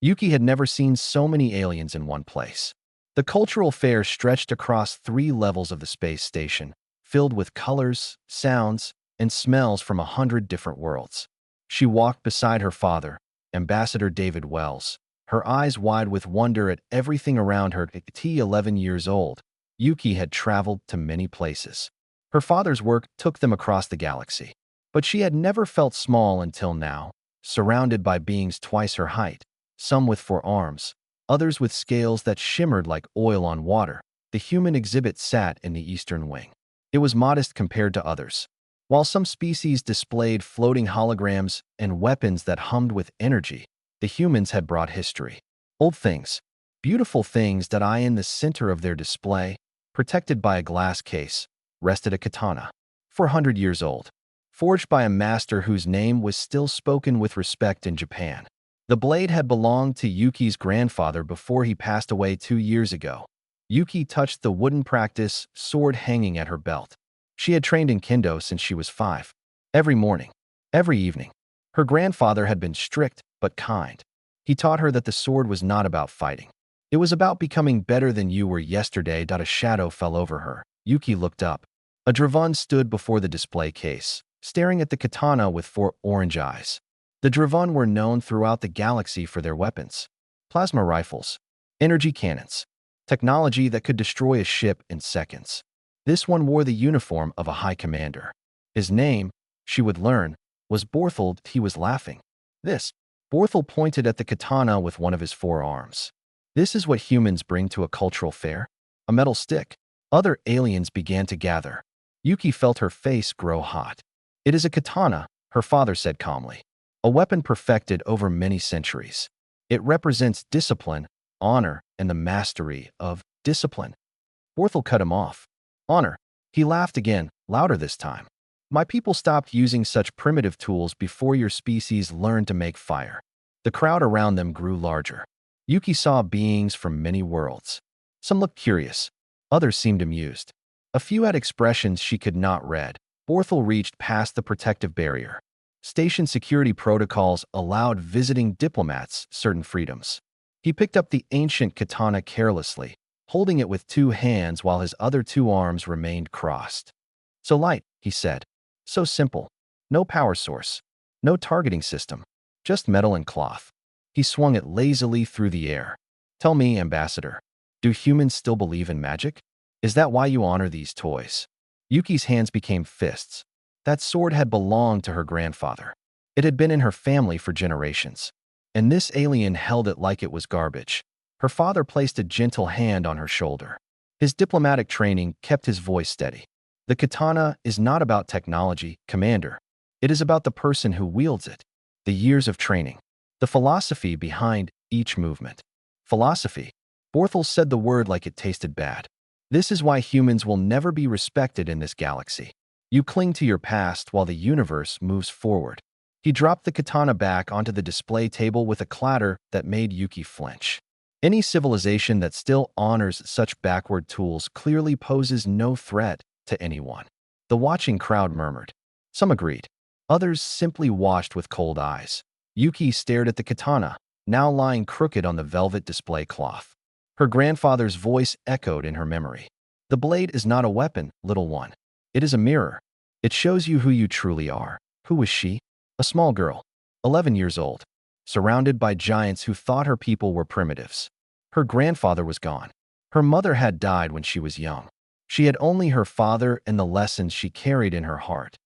Yuki had never seen so many aliens in one place. The cultural fair stretched across 3 levels of the space station, filled with colors, sounds, and smells from 100 different worlds. She walked beside her father, Ambassador David Wells, her eyes wide with wonder at everything around her. At 11 years old, Yuki had traveled to many places. Her father's work took them across the galaxy. But she had never felt small until now, surrounded by beings twice her height, some with 4 arms, others with scales that shimmered like oil on water. The human exhibit sat in the eastern wing. It was modest compared to others. While some species displayed floating holograms and weapons that hummed with energy, the humans had brought history. Old things, beautiful things that in the center of their display, protected by a glass case, rested a katana, 400 years old, forged by a master whose name was still spoken with respect in Japan. The blade had belonged to Yuki's grandfather before he passed away 2 years ago. Yuki touched the wooden practice sword hanging at her belt. She had trained in kendo since she was 5. Every morning, every evening. Her grandfather had been strict but kind. He taught her that the sword was not about fighting. It was about becoming better than you were yesterday. A shadow fell over her. Yuki looked up. A Dravan stood before the display case, staring at the katana with 4 orange eyes. The Dravan were known throughout the galaxy for their weapons. Plasma rifles, energy cannons, technology that could destroy a ship in seconds. This one wore the uniform of a high commander. His name, she would learn, was Borthold. He was laughing. This. Borthold pointed at the katana with one of his 4 arms. This is what humans bring to a cultural fair? A metal stick. Other aliens began to gather. Yuki felt her face grow hot. It is a katana, her father said calmly. A weapon perfected over many centuries. It represents discipline, honor, and the mastery of discipline. Borthold cut him off. Honor. He laughed again, louder this time. My people stopped using such primitive tools before your species learned to make fire. The crowd around them grew larger. Yuki saw beings from many worlds. Some looked curious. Others seemed amused. A few had expressions she could not read. Borthold reached past the protective barrier. Station security protocols allowed visiting diplomats certain freedoms. He picked up the ancient katana carelessly, holding it with 2 hands while his other 2 arms remained crossed. So light, he said. So simple. No power source. No targeting system. Just metal and cloth. He swung it lazily through the air. Tell me, Ambassador, do humans still believe in magic? Is that why you honor these toys? Yuki's hands became fists. That sword had belonged to her grandfather. It had been in her family for generations. And this alien held it like it was garbage. Her father placed a gentle hand on her shoulder. His diplomatic training kept his voice steady. The katana is not about technology, Commander. It is about the person who wields it. The years of training. The philosophy behind each movement. Philosophy. Borthold said the word like it tasted bad. This is why humans will never be respected in this galaxy. You cling to your past while the universe moves forward. He dropped the katana back onto the display table with a clatter that made Yuki flinch. Any civilization that still honors such backward tools clearly poses no threat to anyone. The watching crowd murmured. Some agreed. Others simply watched with cold eyes. Yuki stared at the katana, now lying crooked on the velvet display cloth. Her grandfather's voice echoed in her memory. The blade is not a weapon, little one. It is a mirror. It shows you who you truly are. Who was she? A small girl, 11 years old, surrounded by giants who thought her people were primitives. Her grandfather was gone. Her mother had died when she was young. She had only her father and the lessons she carried in her heart.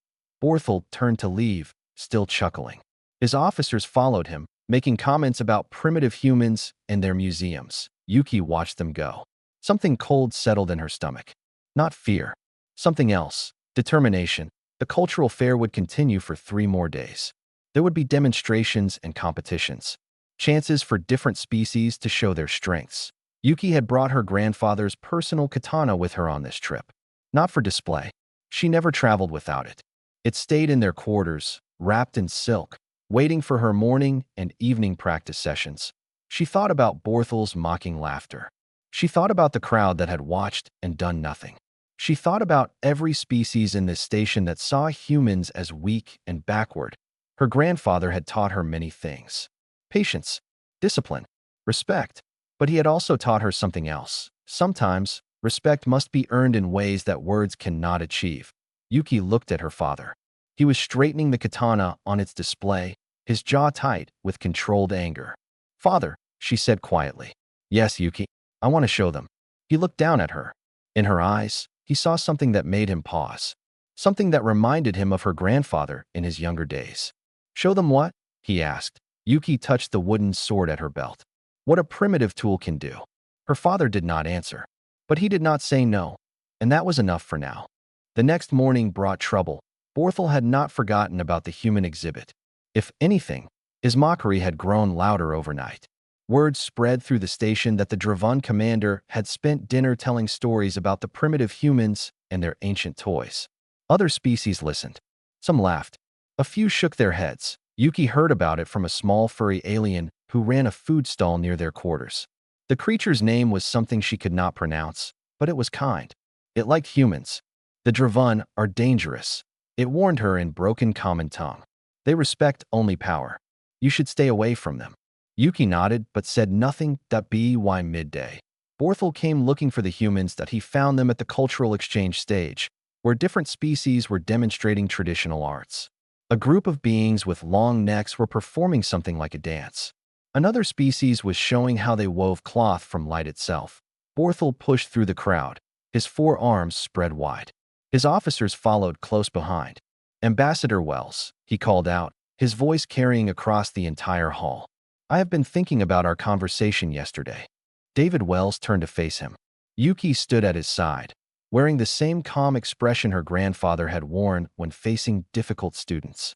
Borthold turned to leave, still chuckling. His officers followed him, making comments about primitive humans and their museums. Yuki watched them go. Something cold settled in her stomach. Not fear. Something else. Determination. The cultural fair would continue for 3 more days. There would be demonstrations and competitions. Chances for different species to show their strengths. Yuki had brought her grandfather's personal katana with her on this trip. Not for display. She never traveled without it. It stayed in their quarters, wrapped in silk, waiting for her morning and evening practice sessions. She thought about Borthold's mocking laughter. She thought about the crowd that had watched and done nothing. She thought about every species in this station that saw humans as weak and backward. Her grandfather had taught her many things. Patience. discipline, respect. But he had also taught her something else. Sometimes, respect must be earned in ways that words cannot achieve. Yuki looked at her father. He was straightening the katana on its display, his jaw tight with controlled anger. "Father," she said quietly. "Yes, Yuki. I want to show them." He looked down at her. In her eyes, he saw something that made him pause. Something that reminded him of her grandfather in his younger days. "Show them what?" he asked. Yuki touched the wooden sword at her belt. "What a primitive tool can do." Her father did not answer. But he did not say no. And that was enough for now. The next morning brought trouble. Borthel had not forgotten about the human exhibit. If anything, his mockery had grown louder overnight. Word spread through the station that the Dravan commander had spent dinner telling stories about the primitive humans and their ancient toys. Other species listened. Some laughed. A few shook their heads. Yuki heard about it from a small furry alien who ran a food stall near their quarters. The creature's name was something she could not pronounce, but it was kind. It liked humans. "The Dravan are dangerous," it warned her in broken common tongue. "They respect only power. You should stay away from them." Yuki nodded but said nothing. By midday, Borthel came looking for the humans. He found them at the cultural exchange stage, where different species were demonstrating traditional arts. A group of beings with long necks were performing something like a dance. Another species was showing how they wove cloth from light itself. Borthel pushed through the crowd, his 4 arms spread wide. His officers followed close behind. "Ambassador Wells," he called out, his voice carrying across the entire hall. "I have been thinking about our conversation yesterday." David Wells turned to face him. Yuki stood at his side, wearing the same calm expression her grandfather had worn when facing difficult students.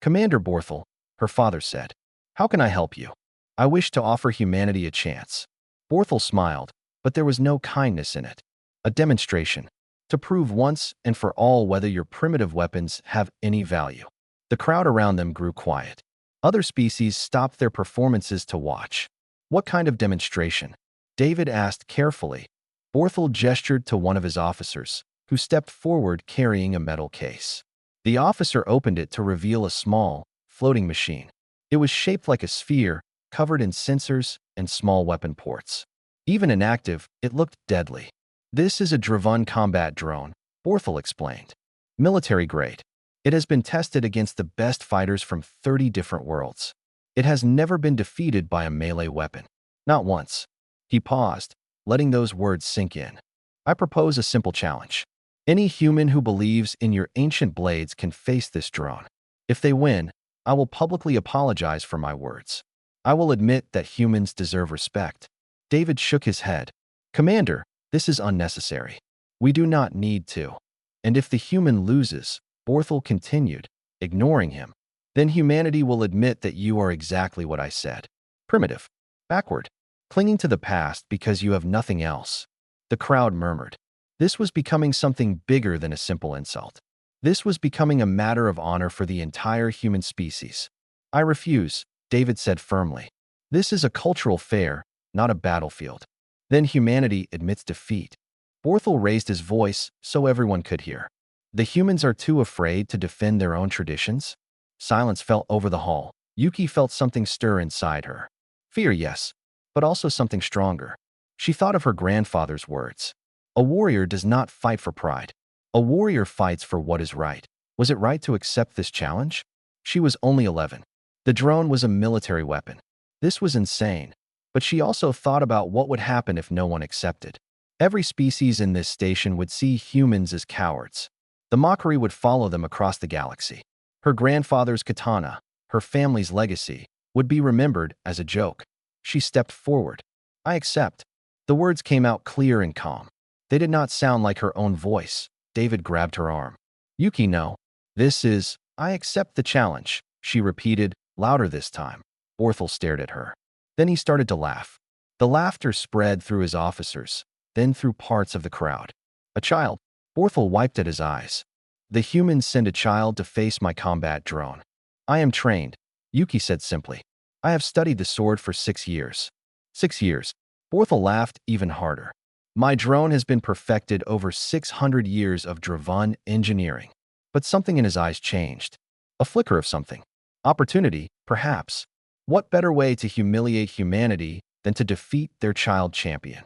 "Commander Borthel," her father said, "how can I help you?" "I wish to offer humanity a chance." Borthel smiled, but there was no kindness in it. "A demonstration. To prove once and for all whether your primitive weapons have any value." The crowd around them grew quiet. Other species stopped their performances to watch. "What kind of demonstration?" David asked carefully. Borthel gestured to one of his officers, who stepped forward carrying a metal case. The officer opened it to reveal a small, floating machine. It was shaped like a sphere, covered in sensors and small weapon ports. Even inactive, it looked deadly. "This is a Dravan combat drone," Borthel explained. "Military grade. It has been tested against the best fighters from 30 different worlds. It has never been defeated by a melee weapon. Not once." He paused, letting those words sink in. "I propose a simple challenge. Any human who believes in your ancient blades can face this drone. If they win, I will publicly apologize for my words. I will admit that humans deserve respect." David shook his head. "Commander, this is unnecessary. We do not need to." "And if the human loses," Borthel continued, ignoring him, "then humanity will admit that you are exactly what I said. Primitive. Backward. Clinging to the past because you have nothing else." The crowd murmured. This was becoming something bigger than a simple insult. This was becoming a matter of honor for the entire human species. "I refuse," David said firmly. "This is a cultural fair, not a battlefield." "Then humanity admits defeat." Borthel raised his voice so everyone could hear. "The humans are too afraid to defend their own traditions?" Silence fell over the hall. Yuki felt something stir inside her. Fear, yes, but also something stronger. She thought of her grandfather's words. A warrior does not fight for pride. A warrior fights for what is right. Was it right to accept this challenge? She was only 11. The drone was a military weapon. This was insane. But she also thought about what would happen if no one accepted. Every species in this station would see humans as cowards. The mockery would follow them across the galaxy. Her grandfather's katana, her family's legacy, would be remembered as a joke. She stepped forward. "I accept." The words came out clear and calm. They did not sound like her own voice. David grabbed her arm. "Yuki, no. This is, I accept the challenge," she repeated, louder this time. Borthel stared at her. Then he started to laugh. The laughter spread through his officers, then through parts of the crowd. "A child." Borthel wiped at his eyes. "The humans send a child to face my combat drone. I am trained," Yuki said simply. "I have studied the sword for 6 years." 6 years. Borthel laughed even harder. "My drone has been perfected over 600 years of Dravan engineering." But something in his eyes changed. A flicker of something. Opportunity, perhaps. What better way to humiliate humanity than to defeat their child champion?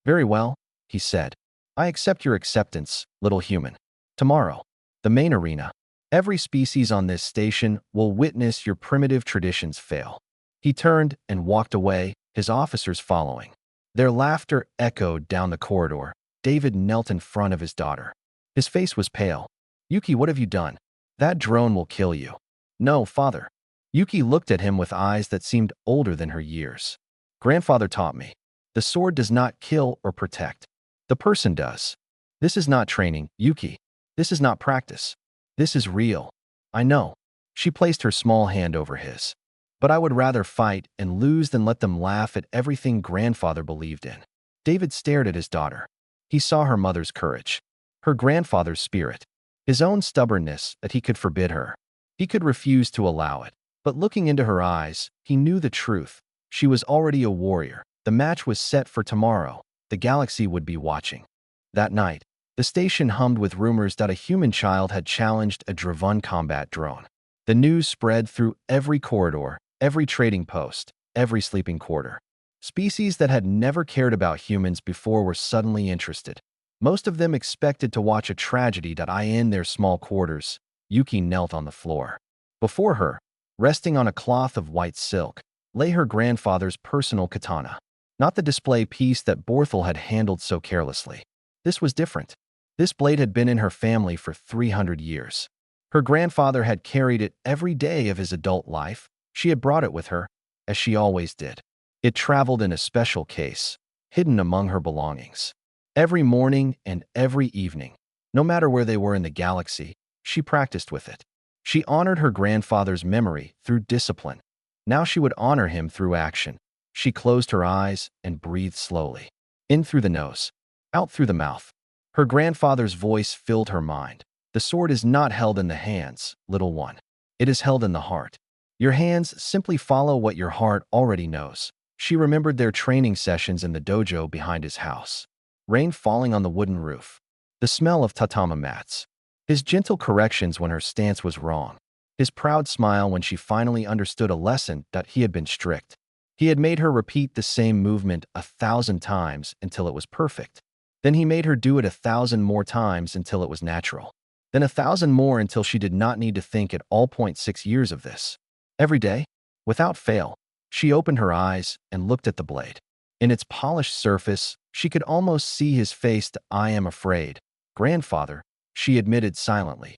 Very well, he said. I accept your acceptance, little human. Tomorrow, the main arena. Every species on this station will witness your primitive traditions fail. He turned and walked away, his officers following. Their laughter echoed down the corridor. David knelt in front of his daughter. His face was pale. Yuki, what have you done? That drone will kill you. No, father. Yuki looked at him with eyes that seemed older than her years. Grandfather taught me. The sword does not kill or protect. The person does. This is not training, Yuki. This is not practice. This is real. I know. She placed her small hand over his. But I would rather fight and lose than let them laugh at everything grandfather believed in. David stared at his daughter. He saw her mother's courage, her grandfather's spirit, his own stubbornness that he could forbid her. He could refuse to allow it. But looking into her eyes, he knew the truth. She was already a warrior. The match was set for tomorrow. The galaxy would be watching. That night, the station hummed with rumors that a human child had challenged a Dravan combat drone. The news spread through every corridor, every trading post, every sleeping quarter. Species that had never cared about humans before were suddenly interested. Most of them expected to watch a tragedy that in their small quarters. Yuki knelt on the floor. Before her, resting on a cloth of white silk, lay her grandfather's personal katana. Not the display piece that Borthel had handled so carelessly. This was different. This blade had been in her family for 300 years. Her grandfather had carried it every day of his adult life. She had brought it with her, as she always did. It traveled in a special case, hidden among her belongings. Every morning and every evening, no matter where they were in the galaxy, she practiced with it. She honored her grandfather's memory through discipline. Now she would honor him through action. She closed her eyes and breathed slowly. In through the nose, out through the mouth. Her grandfather's voice filled her mind. The sword is not held in the hands, little one. It is held in the heart. Your hands simply follow what your heart already knows. She remembered their training sessions in the dojo behind his house. Rain falling on the wooden roof. The smell of tatama mats. His gentle corrections when her stance was wrong. His proud smile when she finally understood a lesson that he had been strict. He had made her repeat the same movement 1,000 times until it was perfect. Then he made her do it 1,000 more times until it was natural. Then 1,000 more until she did not need to think at all. 6 years of this. Every day, without fail, she opened her eyes and looked at the blade. In its polished surface, she could almost see his face. I am afraid, grandfather, she admitted silently.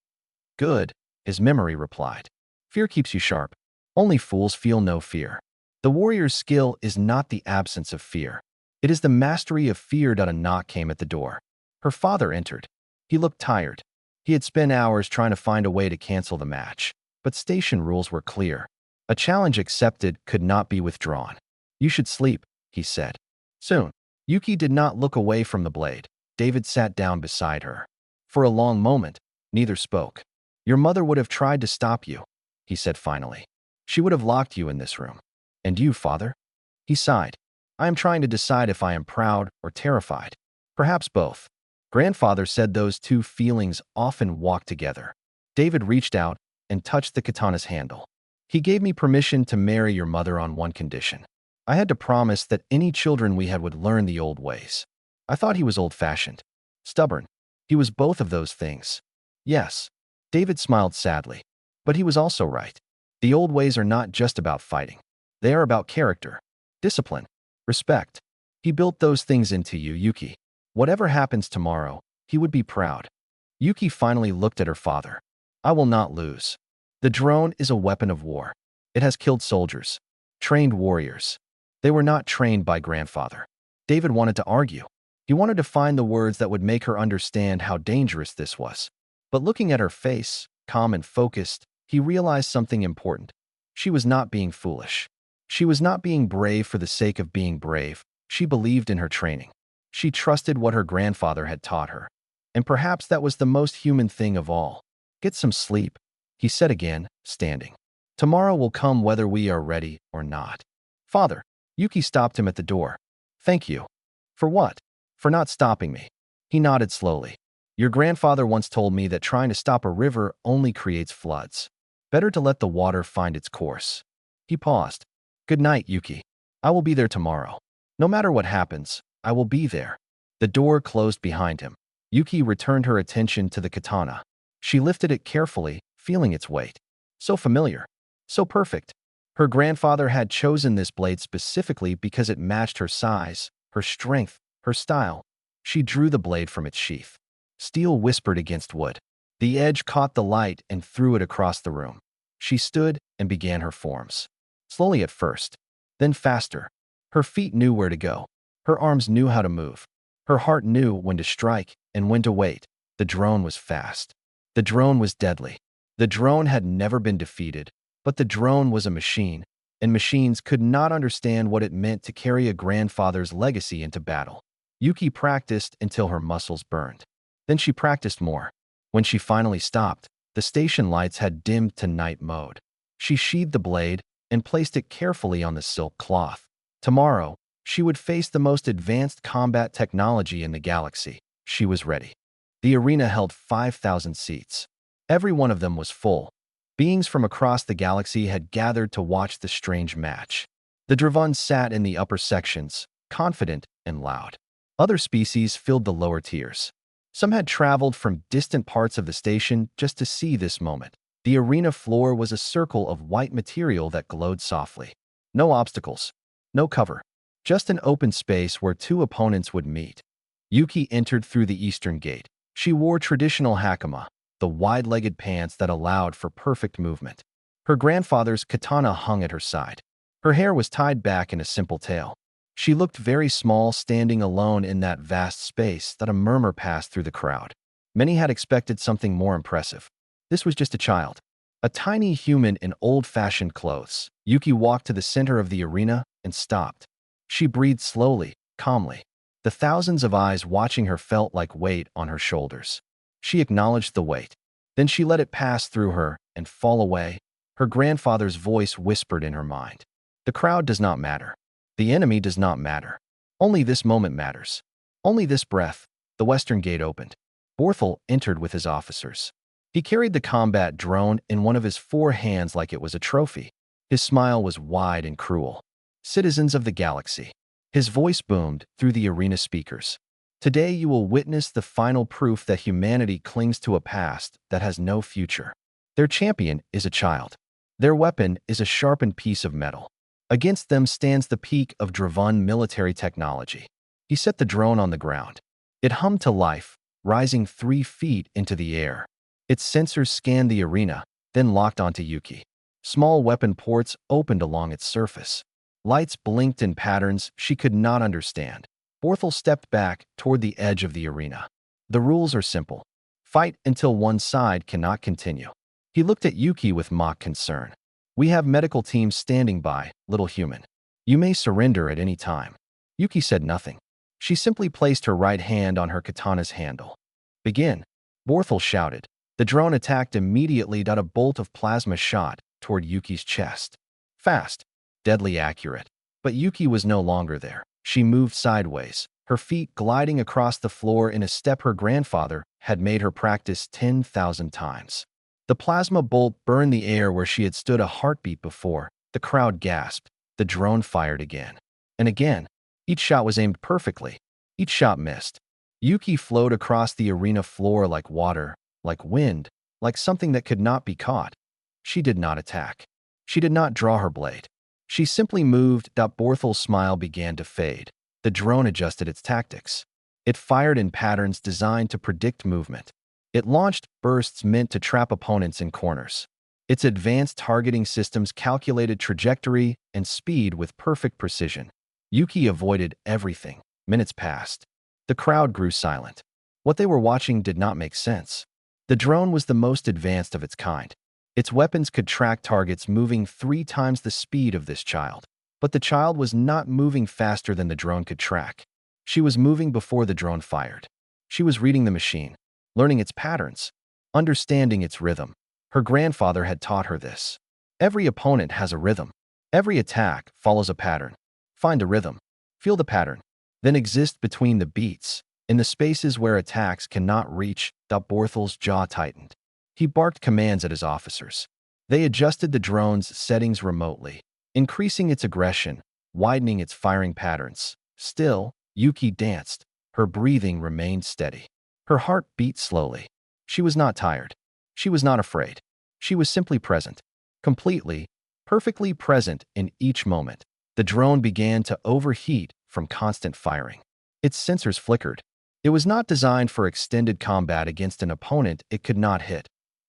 Good, his memory replied. Fear keeps you sharp. Only fools feel no fear. The warrior's skill is not the absence of fear. It is the mastery of fear. A knock came at the door. Her father entered. He looked tired. He had spent hours trying to find a way to cancel the match. But station rules were clear. A challenge accepted could not be withdrawn. You should sleep, he said. Soon. Yuki did not look away from the blade. David sat down beside her. For a long moment, neither spoke. Your mother would have tried to stop you, he said finally. She would have locked you in this room. And you, father? He sighed. I am trying to decide if I am proud or terrified. Perhaps both. Grandfather said those two feelings often walk together. David reached out and touched the katana's handle. He gave me permission to marry your mother on one condition. I had to promise that any children we had would learn the old ways. I thought he was old-fashioned, stubborn. He was both of those things. Yes. David smiled sadly. But he was also right. The old ways are not just about fighting. They are about character, discipline, respect. He built those things into you, Yuki. Whatever happens tomorrow, he would be proud. Yuki finally looked at her father. I will not lose. The drone is a weapon of war. It has killed soldiers, trained warriors. They were not trained by grandfather. David wanted to argue. He wanted to find the words that would make her understand how dangerous this was. But looking at her face, calm and focused, he realized something important. She was not being foolish. She was not being brave for the sake of being brave. She believed in her training. She trusted what her grandfather had taught her. And perhaps that was the most human thing of all. Get some sleep, he said again, standing. Tomorrow will come whether we are ready or not. Father, Yuki stopped him at the door. Thank you. For what? For not stopping me. He nodded slowly. Your grandfather once told me that trying to stop a river only creates floods. Better to let the water find its course. He paused. Good night, Yuki. I will be there tomorrow. No matter what happens, I will be there. The door closed behind him. Yuki returned her attention to the katana. She lifted it carefully, feeling its weight. So familiar. So perfect. Her grandfather had chosen this blade specifically because it matched her size, her strength, her style. She drew the blade from its sheath. Steel whispered against wood. The edge caught the light and threw it across the room. She stood and began her forms. Slowly at first, then faster. Her feet knew where to go. Her arms knew how to move. Her heart knew when to strike and when to wait. The drone was fast. The drone was deadly. The drone had never been defeated, but the drone was a machine, and machines could not understand what it meant to carry a grandfather's legacy into battle. Yuki practiced until her muscles burned. Then she practiced more. When she finally stopped, the station lights had dimmed to night mode. She sheathed the blade and placed it carefully on the silk cloth. Tomorrow, she would face the most advanced combat technology in the galaxy. She was ready. The arena held 5,000 seats. Every one of them was full. Beings from across the galaxy had gathered to watch the strange match. The Dravon sat in the upper sections, confident and loud. Other species filled the lower tiers. Some had traveled from distant parts of the station just to see this moment. The arena floor was a circle of white material that glowed softly. No obstacles, no cover, just an open space where two opponents would meet. Yuki entered through the eastern gate. She wore traditional hakama, the wide-legged pants that allowed for perfect movement. Her grandfather's katana hung at her side. Her hair was tied back in a simple tail. She looked very small standing alone in that vast space that a murmur passed through the crowd. Many had expected something more impressive. This was just a child. A tiny human in old-fashioned clothes. Yuki walked to the center of the arena and stopped. She breathed slowly, calmly. The thousands of eyes watching her felt like weight on her shoulders. She acknowledged the weight. Then she let it pass through her and fall away. Her grandfather's voice whispered in her mind. The crowd does not matter. The enemy does not matter. Only this moment matters. Only this breath. The western gate opened. Borthel entered with his officers. He carried the combat drone in one of his 4 hands like it was a trophy. His smile was wide and cruel. Citizens of the galaxy. His voice boomed through the arena speakers. Today you will witness the final proof that humanity clings to a past that has no future. Their champion is a child. Their weapon is a sharpened piece of metal. Against them stands the peak of Dravon military technology. He set the drone on the ground. It hummed to life, rising 3 feet into the air. Its sensors scanned the arena, then locked onto Yuki. Small weapon ports opened along its surface. Lights blinked in patterns she could not understand. Borthel stepped back toward the edge of the arena. The rules are simple. Fight until one side cannot continue. He looked at Yuki with mock concern. We have medical teams standing by, little human. You may surrender at any time. Yuki said nothing. She simply placed her right hand on her katana's handle. Begin. Borthel shouted. The drone attacked immediately. A bolt of plasma shot toward Yuki's chest. Fast. Deadly accurate. But Yuki was no longer there. She moved sideways, her feet gliding across the floor in a step her grandfather had made her practice 10,000 times. The plasma bolt burned the air where she had stood a heartbeat before. The crowd gasped. The drone fired again. And again. Each shot was aimed perfectly. Each shot missed. Yuki flowed across the arena floor like water, like wind, like something that could not be caught. She did not attack. She did not draw her blade. She simply moved. Borthel's smile began to fade. The drone adjusted its tactics. It fired in patterns designed to predict movement. It launched bursts meant to trap opponents in corners. Its advanced targeting systems calculated trajectory and speed with perfect precision. Yuki avoided everything. Minutes passed. The crowd grew silent. What they were watching did not make sense. The drone was the most advanced of its kind. Its weapons could track targets moving 3 times the speed of this child. But the child was not moving faster than the drone could track. She was moving before the drone fired. She was reading the machine, learning its patterns, understanding its rhythm. Her grandfather had taught her this. Every opponent has a rhythm. Every attack follows a pattern. Find a rhythm. Feel the pattern. Then exist between the beats, in the spaces where attacks cannot reach. Borthel's jaw tightened. He barked commands at his officers. They adjusted the drone's settings remotely. increasing its aggression, widening its firing patterns. Still, Yuki danced. Her breathing remained steady. Her heart beat slowly. She was not tired. She was not afraid. She was simply present. Completely, perfectly present in each moment. The drone began to overheat from constant firing. Its sensors flickered. It was not designed for extended combat against an opponent it could not hit.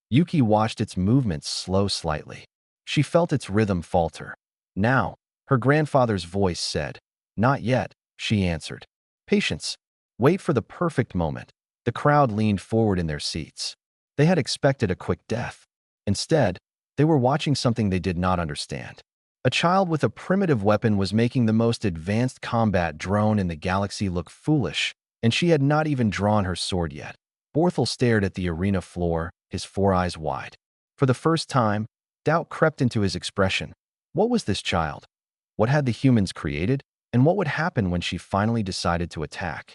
Yuki watched its movements slow slightly. She felt its rhythm falter. Now, her grandfather's voice said, "Not yet," she answered. "Patience. Wait for the perfect moment." The crowd leaned forward in their seats. They had expected a quick death. Instead, they were watching something they did not understand. A child with a primitive weapon was making the most advanced combat drone in the galaxy look foolish, and she had not even drawn her sword yet. Borthel stared at the arena floor, his four eyes wide. For the first time, doubt crept into his expression. What was this child? What had the humans created? And what would happen when she finally decided to attack?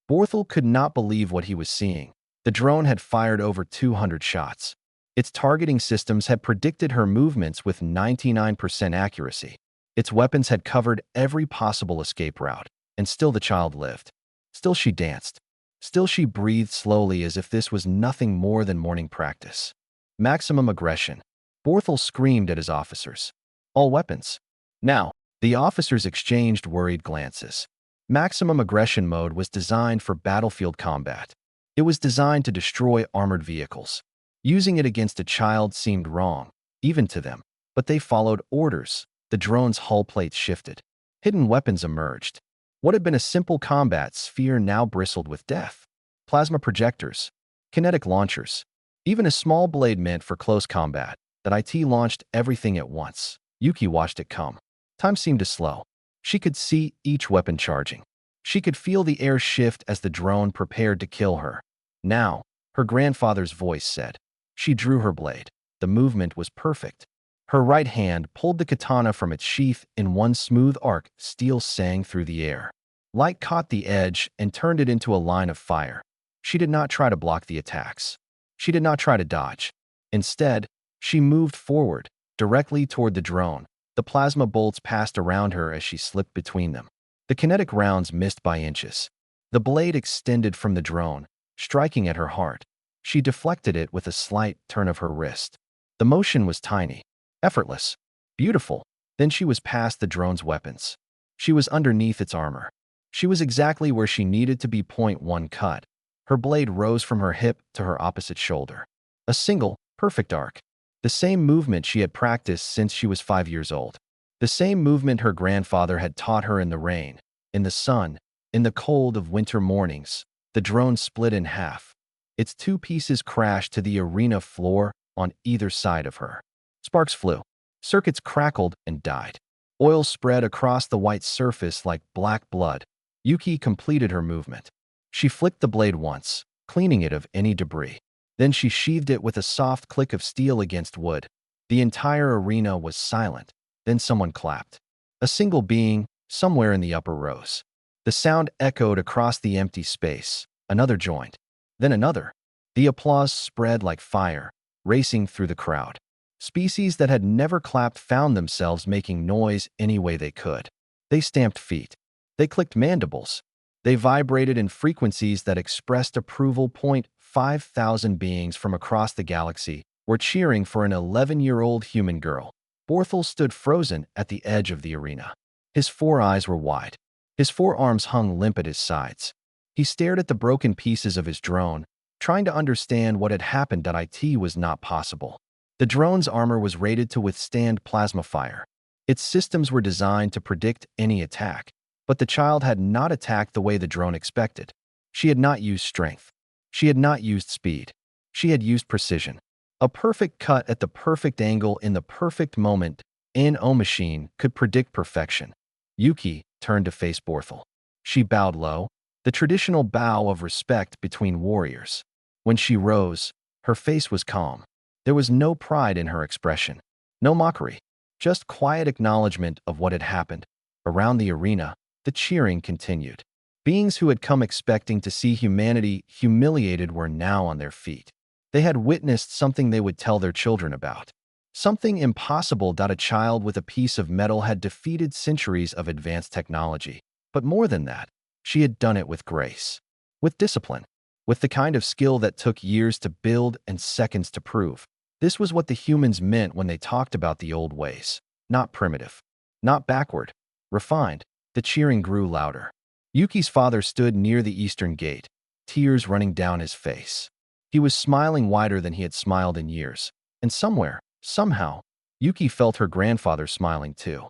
Borthel could not believe what he was seeing. The drone had fired over 200 shots. Its targeting systems had predicted her movements with 99% accuracy. Its weapons had covered every possible escape route, and still the child lived. Still she danced. Still she breathed slowly as if this was nothing more than morning practice. Maximum aggression. Borthel screamed at his officers. All weapons. Now, the officers exchanged worried glances. Maximum aggression mode was designed for battlefield combat. It was designed to destroy armored vehicles. Using it against a child seemed wrong, even to them. But they followed orders. The drone's hull plates shifted. Hidden weapons emerged. What had been a simple combat sphere now bristled with death. Plasma projectors, kinetic launchers, even a small blade meant for close combat. That IT launched everything at once. Yuki watched it come. Time seemed to slow. She could see each weapon charging. She could feel the air shift as the drone prepared to kill her. Now, her grandfather's voice said. She drew her blade. The movement was perfect. Her right hand pulled the katana from its sheath in one smooth arc. Steel sang through the air. Light caught the edge and turned it into a line of fire. She did not try to block the attacks. She did not try to dodge. Instead, she moved forward, directly toward the drone. The plasma bolts passed around her as she slipped between them. The kinetic rounds missed by inches. The blade extended from the drone, striking at her heart. She deflected it with a slight turn of her wrist. The motion was tiny, effortless, beautiful. Then she was past the drone's weapons. She was underneath its armor. She was exactly where she needed to be. Point one cut. Her blade rose from her hip to her opposite shoulder. A single, perfect arc. The same movement she had practiced since she was 5 years old. The same movement her grandfather had taught her in the rain, in the sun, in the cold of winter mornings. The drone split in half. Its two pieces crashed to the arena floor on either side of her. Sparks flew. Circuits crackled and died. Oil spread across the white surface like black blood. Yuki completed her movement. She flicked the blade once, cleaning it of any debris. Then she sheathed it with a soft click of steel against wood. The entire arena was silent. Then someone clapped. A single being, somewhere in the upper rows. The sound echoed across the empty space. Another joined. Then another. The applause spread like fire, racing through the crowd. Species that had never clapped found themselves making noise any way they could. They stamped feet. They clicked mandibles. They vibrated in frequencies that expressed approval. 5,000 beings from across the galaxy were cheering for an 11-year-old human girl. Borthel stood frozen at the edge of the arena. His four eyes were wide. His forearms hung limp at his sides. He stared at the broken pieces of his drone, trying to understand what had happened. It was not possible. The drone's armor was rated to withstand plasma fire. Its systems were designed to predict any attack, but the child had not attacked the way the drone expected. She had not used strength. She had not used speed. She had used precision. A perfect cut at the perfect angle in the perfect moment. No machine could predict perfection. Yuki turned to face Borthel. She bowed low, the traditional bow of respect between warriors. When she rose, her face was calm. There was no pride in her expression, no mockery, just quiet acknowledgement of what had happened. Around the arena, the cheering continued. Beings who had come expecting to see humanity humiliated were now on their feet. They had witnessed something they would tell their children about. Something impossible that a child with a piece of metal had defeated centuries of advanced technology. But more than that, she had done it with grace, with discipline, with the kind of skill that took years to build and seconds to prove. This was what the humans meant when they talked about the old ways. Not primitive, not backward, refined. The cheering grew louder. Yuki's father stood near the eastern gate, tears running down his face. He was smiling wider than he had smiled in years. And somewhere, somehow, Yuki felt her grandfather smiling too.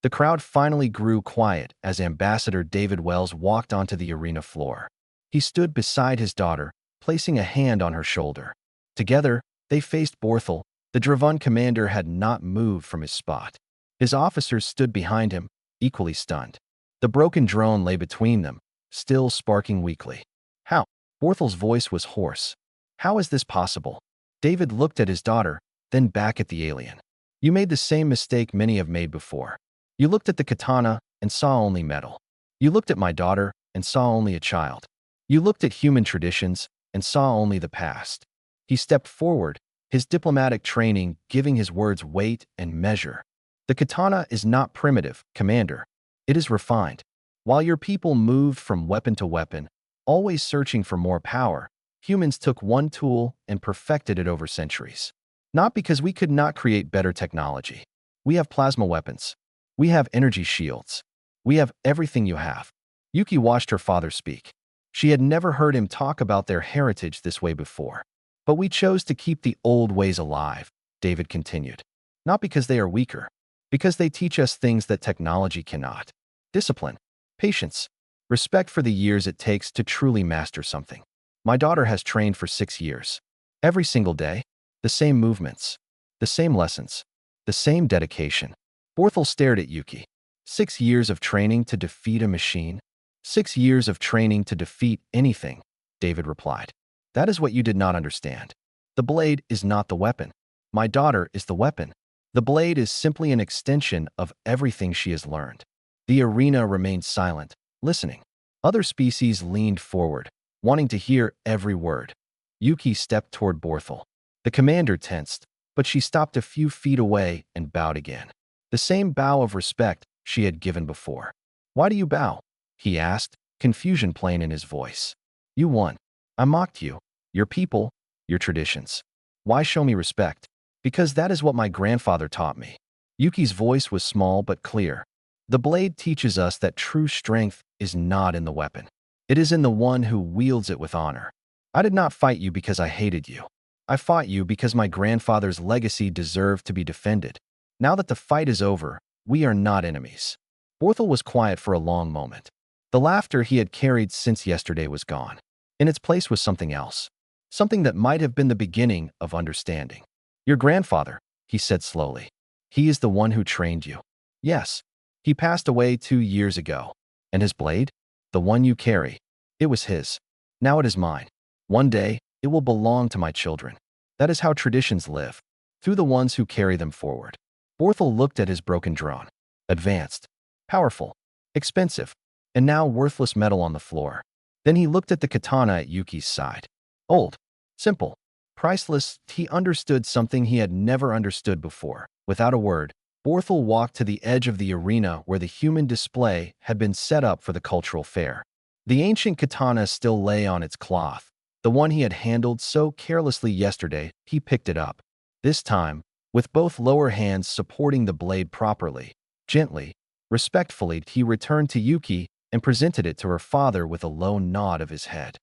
The crowd finally grew quiet as Ambassador David Wells walked onto the arena floor. He stood beside his daughter, placing a hand on her shoulder. Together, they faced Borthel. The Dravan commander had not moved from his spot. His officers stood behind him, equally stunned. The broken drone lay between them, still sparking weakly. How? Borthel's voice was hoarse. How is this possible? David looked at his daughter, then back at the alien. You made the same mistake many have made before. You looked at the katana and saw only metal. You looked at my daughter and saw only a child. You looked at human traditions and saw only the past. He stepped forward, his diplomatic training giving his words weight and measure. The katana is not primitive, Commander. It is refined. While your people moved from weapon to weapon, always searching for more power, humans took one tool and perfected it over centuries. Not because we could not create better technology. We have plasma weapons. We have energy shields. We have everything you have. Yuki watched her father speak. She had never heard him talk about their heritage this way before. But we chose to keep the old ways alive, David continued. Not because they are weaker, because they teach us things that technology cannot. Discipline, patience, respect for the years it takes to truly master something. My daughter has trained for 6 years. Every single day, the same movements, the same lessons, the same dedication. Borthel stared at Yuki. 6 years of training to defeat a machine? 6 years of training to defeat anything, David replied. That is what you did not understand. The blade is not the weapon. My daughter is the weapon. The blade is simply an extension of everything she has learned. The arena remained silent, listening. Other species leaned forward, wanting to hear every word. Yuki stepped toward Borthel. The commander tensed, but she stopped a few feet away and bowed again. The same bow of respect she had given before. Why do you bow? He asked, confusion plain in his voice. You won. I mocked you, your people, your traditions. Why show me respect? Because that is what my grandfather taught me. Yuki's voice was small but clear. The blade teaches us that true strength is not in the weapon. It is in the one who wields it with honor. I did not fight you because I hated you. I fought you because my grandfather's legacy deserved to be defended. Now that the fight is over, we are not enemies. Borthel was quiet for a long moment. The laughter he had carried since yesterday was gone. In its place was something else. Something that might have been the beginning of understanding. Your grandfather, he said slowly. He is the one who trained you. Yes. He passed away 2 years ago. And his blade? The one you carry. It was his. Now it is mine. One day, it will belong to my children. That is how traditions live, through the ones who carry them forward. Borthel looked at his broken drone. Advanced, powerful, expensive, and now worthless metal on the floor. Then he looked at the katana at Yuki's side. Old, simple, priceless. He understood something he had never understood before. Without a word, Borthel walked to the edge of the arena where the human display had been set up for the cultural fair. The ancient katana still lay on its cloth. The one he had handled so carelessly yesterday. He picked it up. This time, with both lower hands supporting the blade properly. Gently, respectfully, he returned to Yuki and presented it to her father with a low nod of his head.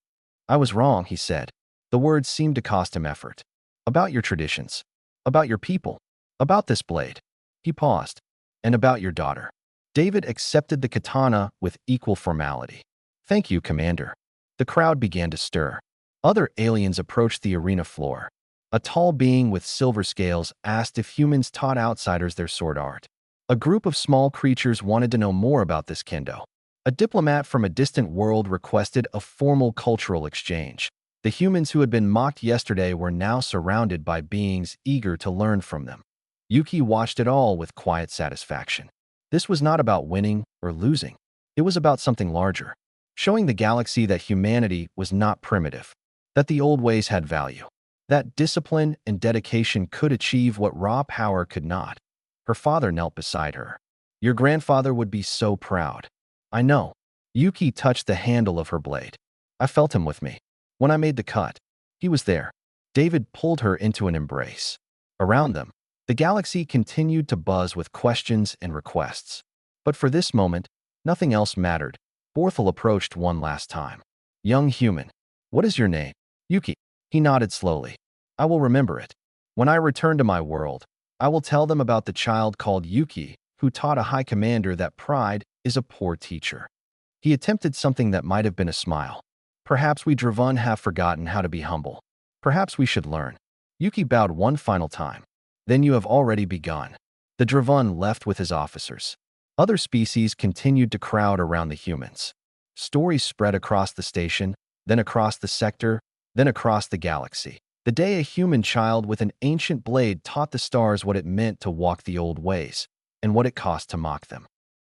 I was wrong, he said. The words seemed to cost him effort. About your traditions. About your people. About this blade. He paused. And about your daughter. David accepted the katana with equal formality. Thank you, Commander. The crowd began to stir. Other aliens approached the arena floor. A tall being with silver scales asked if humans taught outsiders their sword art. A group of small creatures wanted to know more about this kendo. A diplomat from a distant world requested a formal cultural exchange. The humans who had been mocked yesterday were now surrounded by beings eager to learn from them. Yuki watched it all with quiet satisfaction. This was not about winning or losing. It was about something larger, showing the galaxy that humanity was not primitive, that the old ways had value. That discipline and dedication could achieve what raw power could not. Her father knelt beside her. Your grandfather would be so proud. I know. Yuki touched the handle of her blade. I felt him with me. When I made the cut, he was there. David pulled her into an embrace. Around them, the galaxy continued to buzz with questions and requests. But for this moment, nothing else mattered. Borthel approached one last time. Young human, what is your name? Yuki. He nodded slowly. I will remember it. When I return to my world, I will tell them about the child called Yuki, who taught a high commander that pride is a poor teacher. He attempted something that might have been a smile. Perhaps we Dravan have forgotten how to be humble. Perhaps we should learn. Yuki bowed one final time. Then you have already begun. The Dravan left with his officers. Other species continued to crowd around the humans. Stories spread across the station, then across the sector, then across the galaxy. The day a human child with an ancient blade taught the stars what it meant to walk the old ways, and what it cost to mock them.